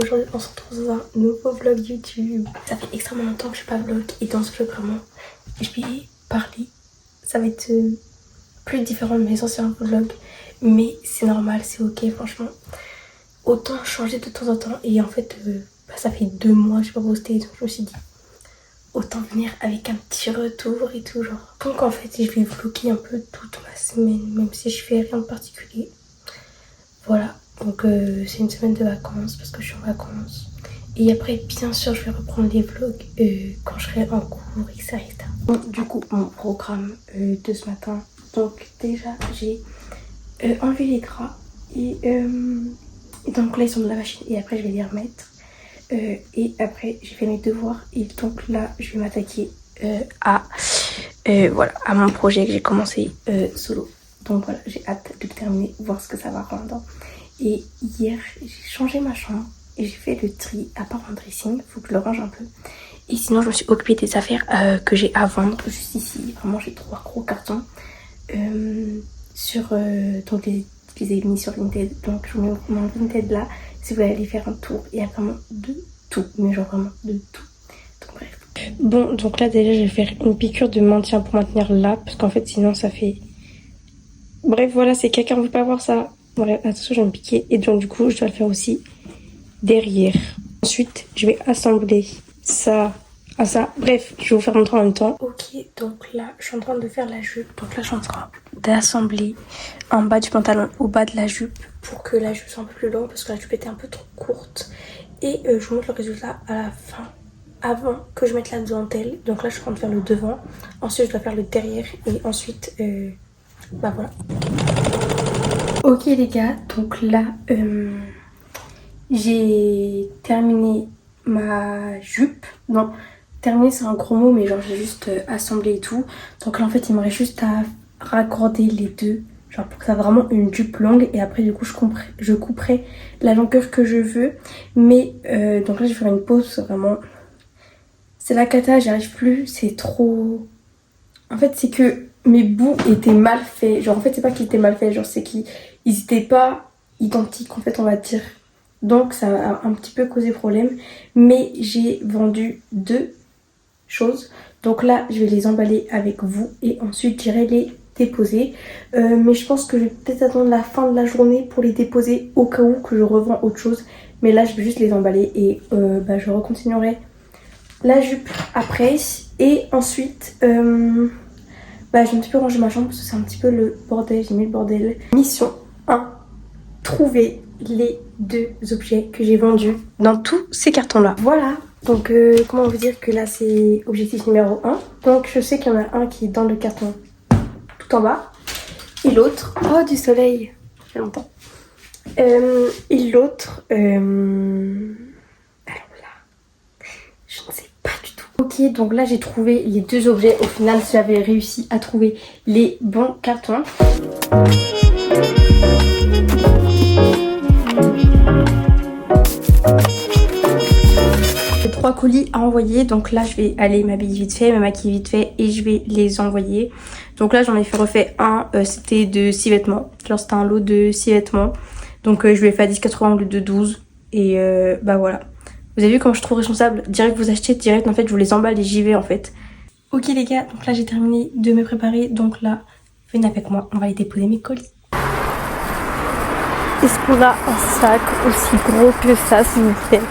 Aujourd'hui on se retrouve dans un nouveau vlog YouTube. Ça fait extrêmement longtemps que je n'ai pas vlog et dans ce vlog vraiment je vais parler. Ça va être plus différent de mes anciens vlogs, mais c'est normal, c'est ok franchement. Autant changer de temps en temps et en fait ça fait 2 mois que je n'ai pas posté, donc je me suis dit autant venir avec un petit retour et tout genre. Donc en fait je vais vlogger un peu toute ma semaine même si je fais rien de particulier. Voilà, donc c'est une semaine de vacances parce que je suis en vacances. Et après bien sûr je vais reprendre les vlogs quand je serai en cours etc. Bon, du coup mon programme de ce matin. Donc déjà j'ai enlevé les draps et donc là ils sont de la machine et après je vais les remettre. Et après j'ai fait mes devoirs et donc là je vais m'attaquer voilà, à mon projet que j'ai commencé solo. Donc voilà, j'ai hâte de le terminer, voir ce que ça va rendre. Et hier j'ai changé ma chambre et j'ai fait le tri à part mon dressing, faut que je le range un peu. Et sinon je me suis occupée des affaires que j'ai à vendre juste ici. Vraiment j'ai 3 gros cartons donc je les ai mis sur Vinted. Donc je vous mets mon Vinted là si vous voulez aller faire un tour. Il y a vraiment de tout, mais genre vraiment de tout. Donc bref. Bon, donc là déjà je vais faire une piqûre de maintien pour maintenir là, parce qu'en fait sinon ça fait... Bref voilà, c'est quelqu'un ne veut pas voir ça. Voilà, attention je vais me piquer et donc du coup je dois le faire aussi derrière. Ensuite je vais assembler ça à ça. Bref, je vais vous faire montrer en même temps. Ok, donc là je suis en train de faire la jupe. Donc là je suis en train d'assembler en bas du pantalon au bas de la jupe pour que la jupe soit un peu plus longue parce que la jupe était un peu trop courte. Et je vous montre le résultat à la fin, avant que je mette la dentelle. Donc là je suis en train de faire le devant, ensuite je dois faire le derrière et ensuite bah voilà. Ok les gars, donc là j'ai terminé ma jupe. Non, terminé c'est un gros mot mais genre j'ai juste assemblé et tout. Donc là en fait il me reste juste à raccorder les deux, genre pour que ça ait vraiment une jupe longue. Et après du coup je couperai la longueur que je veux. Mais donc là je vais faire une pause, vraiment c'est la cata, j'y arrive plus, c'est trop... En fait c'est que mes bouts étaient mal faits. Genre en fait c'est pas qu'ils étaient mal faits, genre c'est qu'ils étaient pas identiques en fait on va dire. Donc ça a un petit peu causé problème. Mais j'ai vendu 2 choses. Donc là je vais les emballer avec vous et ensuite j'irai les déposer. Mais je pense que je vais peut-être attendre la fin de la journée pour les déposer au cas où que je revends autre chose. Mais là je vais juste les emballer et je recontinuerai la jupe après. Et ensuite j'ai un petit peu rangé ma chambre parce que c'est un petit peu le bordel, j'ai mis le bordel. Mission 1, trouver les 2 objets que j'ai vendus dans tous ces cartons là. Voilà, donc comment vous dire que là c'est objectif numéro 1. Donc je sais qu'il y en a un qui est dans le carton tout en bas et l'autre, oh du soleil, ça fait longtemps. Et l'autre, alors là, je ne sais pas du tout. Ok, donc là j'ai trouvé les 2 objets. Au final j'avais réussi à trouver les bons cartons. J'ai 3 colis à envoyer, donc là je vais aller m'habiller vite fait, me maquiller vite fait et je vais les envoyer. Donc là j'en ai fait refait un, c'était de 6 vêtements, genre c'était un lot de 6 vêtements. Donc je lui ai fait à 10,80 au lieu de 12 et voilà. Vous avez vu comment je suis trop responsable, direct vous achetez, direct en fait je vous les emballe et j'y vais en fait. Ok les gars, donc là j'ai terminé de me préparer, donc là venez avec moi, on va aller déposer mes colis. Est-ce qu'on a un sac aussi gros que ça s'il vous plaît?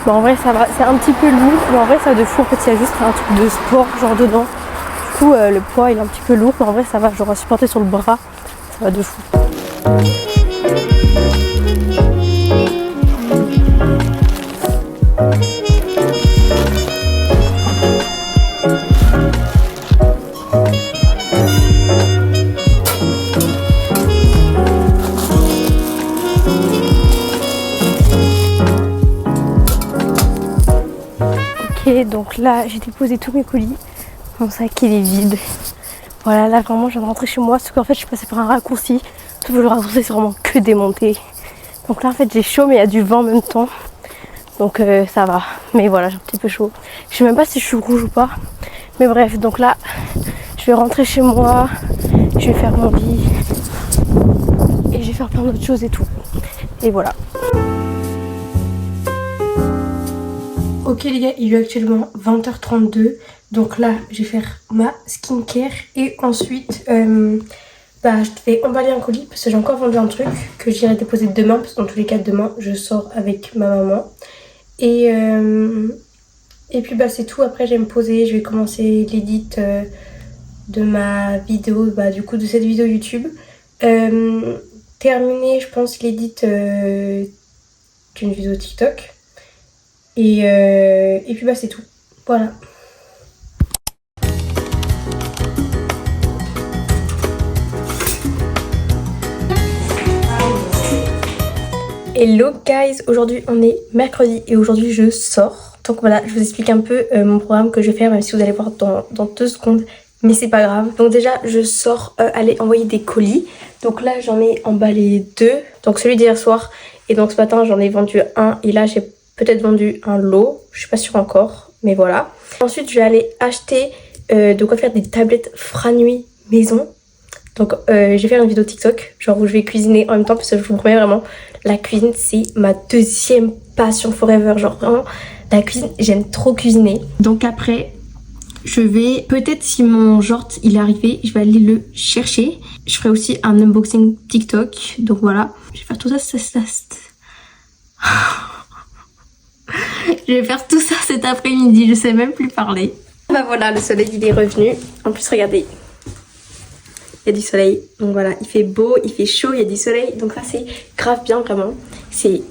Bon en vrai ça va, c'est un petit peu lourd, mais en vrai ça va de fou, en fait il y a juste un truc de sport genre dedans. Du coup le poids il est un petit peu lourd, mais en vrai ça va, j'aurai supporté sur le bras, ça va de fou. Donc là j'ai déposé tous mes colis, mon sac il est vide. Voilà, là vraiment je viens de rentrer chez moi, parce qu'en fait je suis passée par un raccourci, sauf que le raccourci c'est vraiment que démonté. Donc là en fait j'ai chaud mais il y a du vent en même temps, donc ça va, mais voilà j'ai un petit peu chaud. Je sais même pas si je suis rouge ou pas, mais bref, donc là je vais rentrer chez moi, je vais faire mon lit et je vais faire plein d'autres choses et tout, et voilà. Ok les gars, il est actuellement 20h32. Donc là, je vais faire ma skincare. Et ensuite, je vais emballer un colis parce que j'ai encore vendu un truc que j'irai déposer demain. Parce que dans tous les cas, demain, je sors avec ma maman. Et puis c'est tout. Après, je vais me poser. Je vais commencer l'édit de ma vidéo, du coup de cette vidéo YouTube. Terminer, je pense, l'édit d'une vidéo TikTok. Et puis c'est tout. Voilà. Hello guys, aujourd'hui on est mercredi et aujourd'hui je sors. Donc voilà, je vous explique un peu mon programme que je vais faire, même si vous allez voir dans 2 secondes. Mais c'est pas grave. Donc déjà je sors aller envoyer des colis. Donc là j'en ai emballé 2. Donc celui d'hier soir. Et donc ce matin j'en ai vendu un. Et là j'ai peut-être vendu un lot. Je suis pas sûre encore. Mais voilà. Ensuite je vais aller acheter de quoi faire des tablettes Franuit maison. Donc je vais faire une vidéo TikTok. Genre où je vais cuisiner en même temps. Parce que je vous promets vraiment, la cuisine c'est ma 2e passion forever. Genre vraiment la cuisine, j'aime trop cuisiner. Donc après... je vais, peut-être si mon jort il est arrivé, je vais aller le chercher. Je ferai aussi un unboxing TikTok. Donc voilà. Je vais faire tout ça. Je vais faire tout ça cet après-midi. Je sais même plus parler. Voilà, le soleil il est revenu. En plus, regardez. Il y a du soleil. Donc voilà, il fait beau, il fait chaud, il y a du soleil. Donc ça, c'est grave bien, vraiment. C'est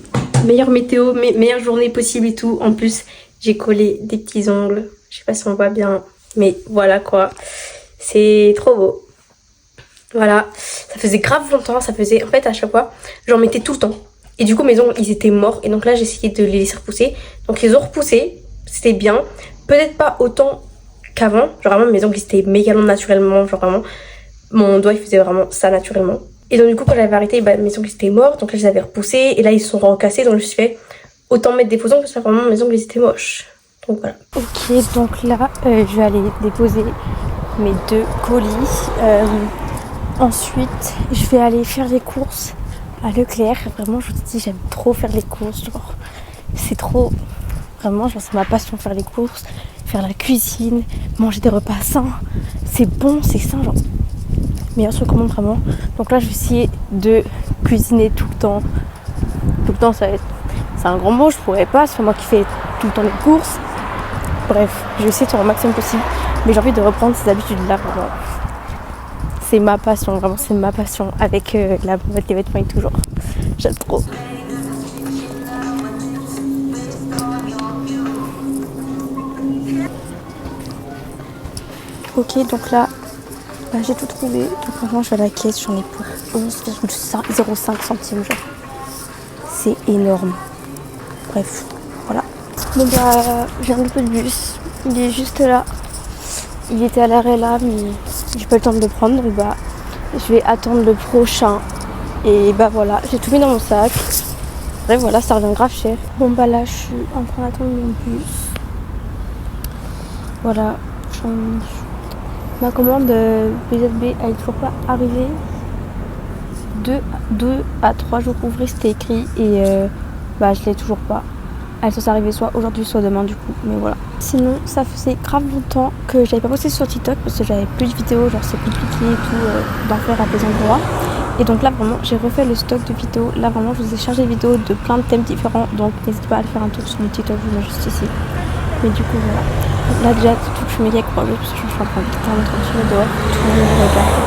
meilleure météo, meilleure journée possible et tout. En plus, j'ai collé des petits ongles. Je sais pas si on voit bien, mais voilà quoi. C'est trop beau. Voilà, ça faisait grave longtemps, ça faisait... En fait, à chaque fois, j'en mettais tout le temps. Et du coup, mes ongles, ils étaient morts. Et donc là, j'ai essayé de les laisser repousser. Donc, ils ont repoussé. C'était bien. Peut-être pas autant qu'avant. Genre vraiment, mes ongles, ils étaient méga longs naturellement. Genre vraiment, mon doigt, il faisait vraiment ça naturellement. Et donc, du coup, quand j'avais arrêté, mes ongles, ils étaient morts. Donc là, je les avais repoussés. Et là, ils se sont recassés. Donc, je me suis fait autant mettre des faux ongles parce que vraiment, mes ongles, ils étaient moches. Donc voilà. Ok, donc là, je vais aller déposer mes 2 colis. Ensuite, je vais aller faire les courses à Leclerc. Vraiment, je vous dis, j'aime trop faire les courses. Genre, c'est trop... Vraiment, genre, c'est ma passion, faire les courses, faire la cuisine, manger des repas sains. C'est bon, c'est sain, genre. Meilleur truc au monde, vraiment. Donc là, je vais essayer de cuisiner tout le temps. Tout le temps, ça va être... C'est un grand mot, je pourrais pas. C'est moi qui fais tout le temps les courses. Bref, je vais essayer de faire le maximum possible. Mais j'ai envie de reprendre ces habitudes-là, vraiment. C'est ma passion, vraiment, c'est ma passion. Avec la boîte des vêtements et tout, genre. J'aime trop. Ok, donc là, j'ai tout trouvé. Donc maintenant, je vais à la caisse. J'en ai pour 11,05 centimes, genre. C'est énorme. Bref, voilà. Donc je viens de le bus. Il est juste là. Il était à l'arrêt là, mais j'ai pas eu le temps de le prendre. Donc je vais attendre le prochain. Et voilà, j'ai tout mis dans mon sac. Bref, voilà, ça revient grave cher. Bon là, je suis en train d'attendre mon bus. Voilà. Ma commande BZB elle est toujours pas arrivée. 2 à 3 jours ouvrés, c'était écrit. Et je l'ai toujours pas. Elle est arrivée soit aujourd'hui soit demain du coup, mais voilà. Sinon ça faisait grave longtemps que j'avais pas posté sur TikTok parce que j'avais plus de vidéos, genre c'est compliqué et tout d'en faire à des endroits. Et donc là vraiment j'ai refait le stock de vidéos. Là vraiment je vous ai chargé des vidéos de plein de thèmes différents, donc n'hésitez pas à aller faire un tour sur mon TikTok, je vous mets juste ici. Mais du coup voilà. Là déjà tout je suis méga courageuse parce que je suis en train de faire notre sur le dehors, tout le monde me regarde.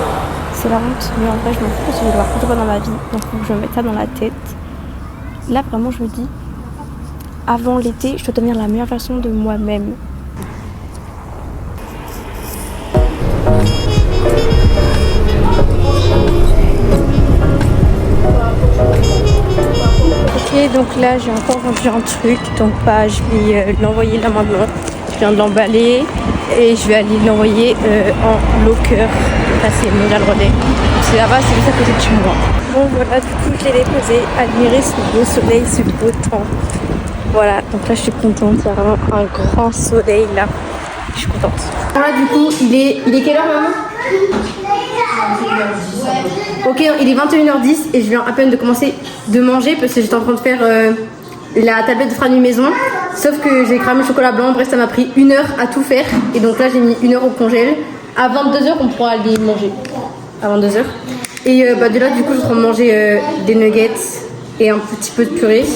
C'est la honte, mais en vrai je m'en fous parce que je vais voir plus de fois dans ma vie, donc faut que je me mette ça dans la tête. Là vraiment je me dis, avant l'été, je dois devenir la meilleure version de moi-même. Ok, donc là j'ai encore vendu un truc, donc je vais l'envoyer là maintenant. Je viens de l'emballer et je vais aller l'envoyer en locker. Là c'est Mondial Relais. C'est là-bas, c'est juste à côté de chez moi. Bon voilà, du coup je l'ai déposé. Admirez ce beau soleil, ce beau temps. Voilà, donc là je suis contente, il y a vraiment un grand soleil là. Je suis contente. Voilà, du coup, il est quelle heure maman? Ok, il est 21h10 et je viens à peine de commencer de manger parce que j'étais en train de faire la tablette de Franuit maison. Sauf que j'ai cramé le chocolat blanc, bref ça m'a pris 1 heure à tout faire. Et donc là j'ai mis 1 heure au congèle. À 22h on pourra aller manger. À 22h. Et de là du coup je suis en train de manger des nuggets et un petit peu de purée.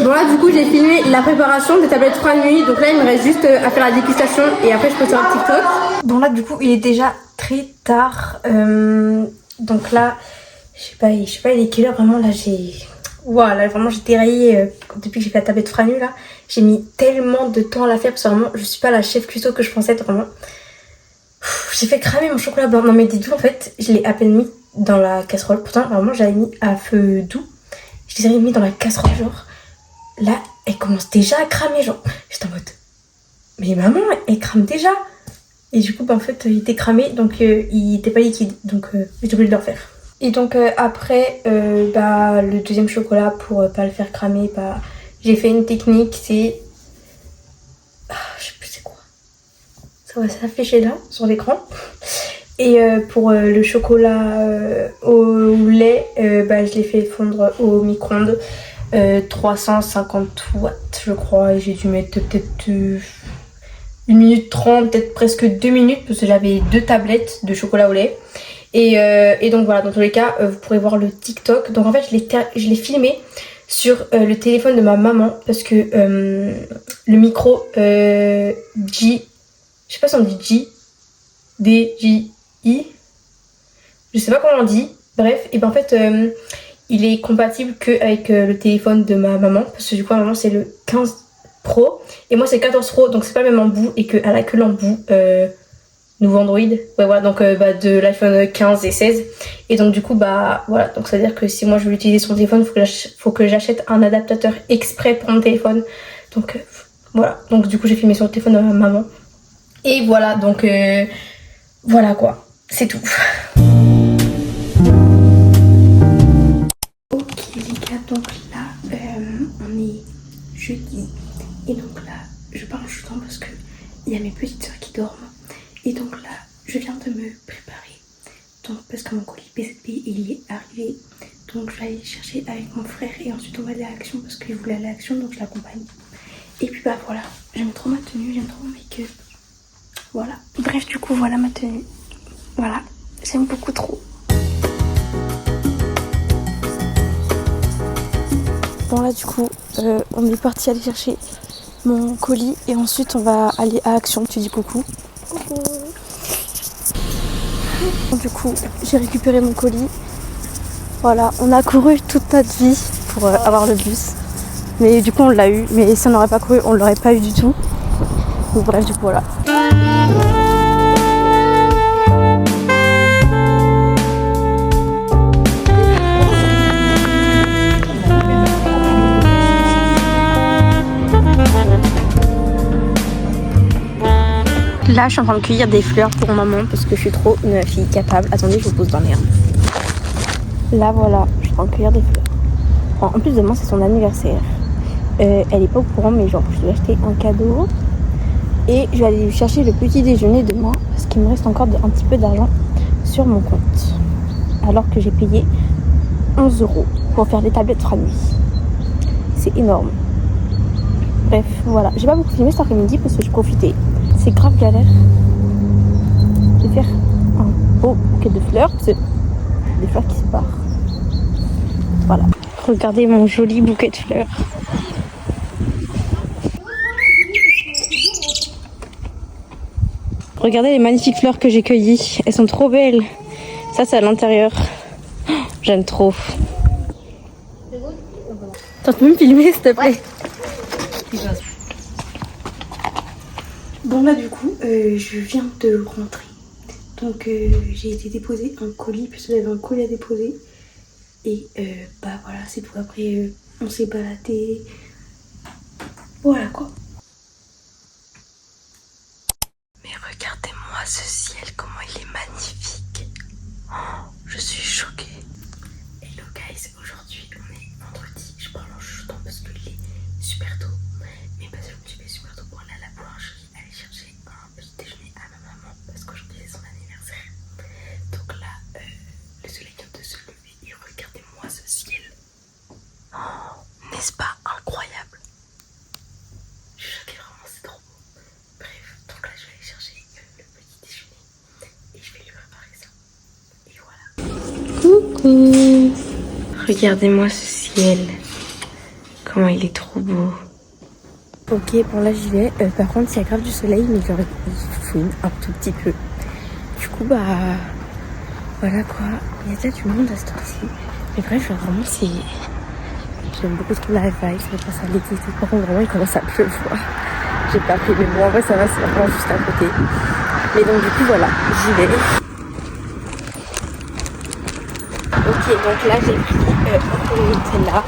Bon là du coup j'ai filmé la préparation des tablettes froid nuit. Donc là il me reste juste à faire la dégustation et après je peux sur un TikTok. Bon là du coup il est déjà très tard. Donc là je sais pas il est quelle heure vraiment là j'ai... Voilà, vraiment j'ai déraillé depuis que j'ai fait la tablette froid nuit là. J'ai mis tellement de temps à la faire parce que vraiment je suis pas la chef cuistot que je pensais être vraiment. J'ai fait cramer mon chocolat blanc. Non mais dis-toi en fait je l'ai à peine mis dans la casserole. Pourtant vraiment j'avais mis à feu doux. Je les avais mis dans la casserole genre. Là, elle commence déjà à cramer, genre. J'étais en mode, mais maman, elle crame déjà. Et du coup, en fait, il était cramé, donc il était pas liquide. Donc, j'ai oublié de le refaire. Et donc, après, le deuxième chocolat, pour pas le faire cramer, j'ai fait une technique, c'est... je sais plus c'est quoi. Ça va s'afficher là, sur l'écran. Et pour le chocolat au lait, je l'ai fait fondre au micro-ondes. 350 watts je crois et j'ai dû mettre peut-être 1 minute 30, peut-être presque 2 minutes parce que j'avais 2 tablettes de chocolat au lait et donc voilà, dans tous les cas vous pourrez voir le TikTok. Donc en fait je l'ai filmé sur le téléphone de ma maman parce que le micro je sais pas si on dit DJI, je sais pas comment on dit, bref, et ben en fait il est compatible qu'avec le téléphone de ma maman parce que du coup ma maman c'est le 15 Pro et moi c'est 14 Pro, donc c'est pas le même embout et qu'elle a que l'embout nouveau Android, ouais voilà, donc de l'iPhone 15 et 16 et donc du coup voilà, donc ça veut dire que si moi je veux utiliser son téléphone faut que j'achète un adaptateur exprès pour mon téléphone, donc voilà, donc du coup j'ai filmé sur le téléphone de ma maman et voilà, donc voilà quoi, c'est tout. Donc là, on est jeudi et donc là, je parle en chutant parce que il y a mes petites soeurs qui dorment et donc là, je viens de me préparer donc parce que mon colis PZP il est arrivé, donc je vais aller chercher avec mon frère et ensuite on va aller à l'action parce qu'il voulait aller à l'action donc je l'accompagne et puis voilà, j'aime trop ma tenue, j'aime trop mon make-up, voilà, bref du coup voilà ma tenue, voilà, j'aime beaucoup trop. Bon là du coup on est parti aller chercher mon colis et ensuite on va aller à Action. Tu dis coucou. Coucou. Du coup j'ai récupéré mon colis. Voilà, on a couru toute notre vie pour avoir le bus. Mais du coup on l'a eu, mais si on n'aurait pas couru on l'aurait pas eu du tout. Donc bref du coup voilà. Là, je suis en train de cueillir des fleurs pour maman parce que je suis trop une fille capable. Attendez, je vous pose dans l'herbe. Là, voilà, je suis en train de cueillir des fleurs. Bon, en plus, demain, c'est son anniversaire. Elle est pas au courant, mais genre, je lui ai acheté un cadeau. Et je vais aller lui chercher le petit déjeuner demain parce qu'il me reste encore un petit peu d'argent sur mon compte. Alors que j'ai payé 11 € pour faire des tablettes froid nuit. C'est énorme. Bref, voilà. J'ai pas beaucoup filmé cet après-midi parce que je profitais. C'est grave galère de faire un beau bouquet de fleurs, c'est des fleurs qui se barrent. Voilà. Regardez mon joli bouquet de fleurs. Regardez les magnifiques fleurs que j'ai cueillies. Elles sont trop belles. Ça, c'est à l'intérieur. J'aime trop. Attends, tu peux me filmer, s'il te plaît? Ouais. Bon là du coup je viens de rentrer, donc j'ai été déposer un colis parce que j'avais un colis à déposer et voilà c'est tout. Après on s'est baladé, voilà quoi. Mais regardez-moi ce ciel, comment il est magnifique, oh, je suis choquée. Hello guys, aujourd'hui on est vendredi, je parle en chuchotant parce qu'il est super tôt, mais parce que je me suis fait super tôt pour aller à la boulangerie, aller chercher un petit déjeuner à ma maman parce qu'aujourd'hui c'est son anniversaire. Donc là le soleil vient de se lever et regarde Regardez-moi ce ciel. Comment il est trop beau. Ok, bon là j'y vais. Par contre, il y a grave du soleil, mais genre il fouine un tout petit peu. Du coup, bah voilà quoi. Il y a déjà du monde à ce temps-ci. Mais bref, genre, vraiment, c'est. J'aime beaucoup trop la vibe. Ça passe à l'été. Par contre, vraiment, il commence à pleuvoir. J'ai pas pris, mais bon, en vrai, ça va, c'est vraiment juste à côté. Mais donc, du coup, voilà, j'y vais. Ok, donc là, j'ai pris un peu de Nutella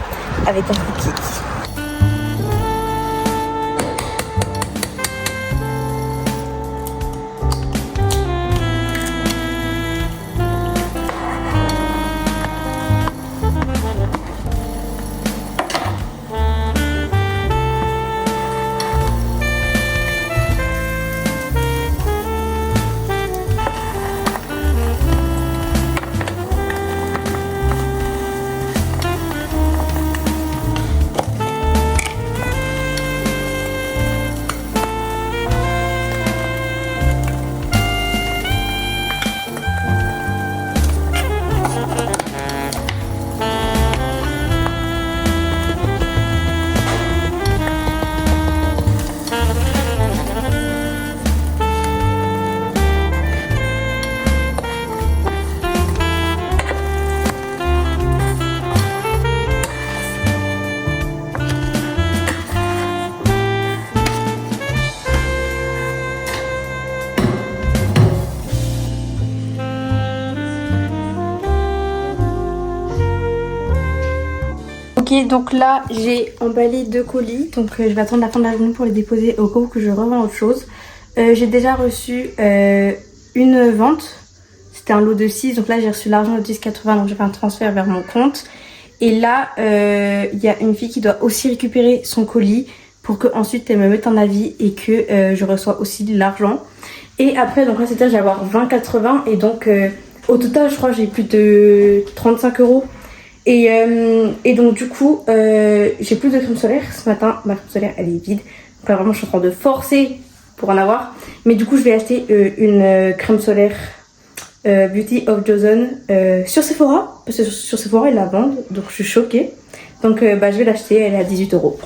avec un cookie. Ok, donc là j'ai emballé 2 colis, donc je vais attendre la fin de la journée pour les déposer au cas où que je revends autre chose. J'ai déjà reçu une vente, c'était un lot de 6, donc là j'ai reçu l'argent de 10,80, donc j'ai fait un transfert vers mon compte. Et là il y a une fille qui doit aussi récupérer son colis pour que ensuite elle me mette en avis et que je reçois aussi de l'argent. Et après, donc là c'est-à-dire j'ai avoir 20,80 et donc au total je crois que j'ai plus de 35 €. Et donc du coup j'ai plus de crème solaire ce matin, ma crème solaire elle est vide, donc là vraiment je suis en train de forcer pour en avoir, mais du coup je vais acheter une crème solaire Beauty of Joseon sur Sephora, parce que sur Sephora ils la vendent, donc je suis choquée, donc bah, je vais l'acheter, elle est à 18 €.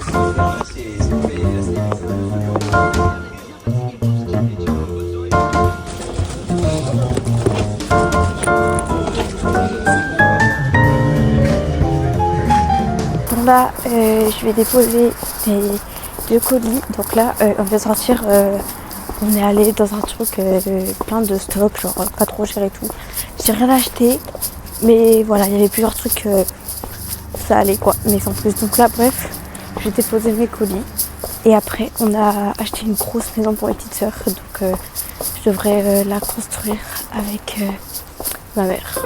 Là, je vais déposer mes 2 colis. Donc là, on vient de sortir. On est allé dans un truc plein de stock, genre pas trop cher et tout. J'ai rien acheté, mais voilà, il y avait plusieurs trucs. Ça allait quoi, mais sans plus. Donc là, bref, j'ai déposé mes colis. Et après, on a acheté une grosse maison pour les petites sœurs. Donc je devrais la construire avec ma mère.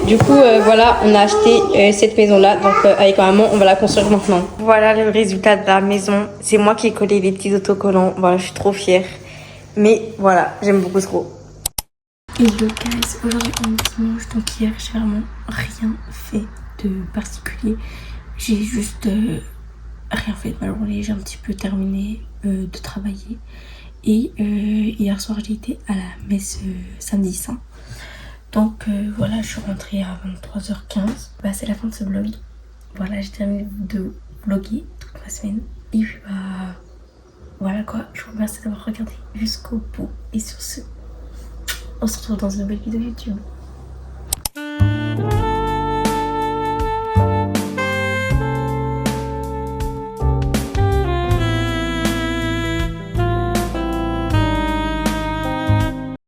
Du coup, voilà, on a acheté cette maison-là. Donc, avec ma maman, on va la construire maintenant. Voilà le résultat de la maison. C'est moi qui ai collé les petits autocollants. Voilà, je suis trop fière. Mais voilà, j'aime beaucoup trop. Et le guys, aujourd'hui on est dimanche. Donc, hier, j'ai vraiment rien fait de particulier. J'ai juste rien fait de ma journée. J'ai un petit peu terminé de travailler. Et hier soir, j'ai été à la messe samedi saint. Donc voilà, je suis rentrée à 23h15. Bah, c'est la fin de ce vlog. Voilà, j'ai terminé de vlogger toute ma semaine. Et puis bah voilà quoi, je vous remercie d'avoir regardé jusqu'au bout. Et sur ce, on se retrouve dans une nouvelle vidéo YouTube.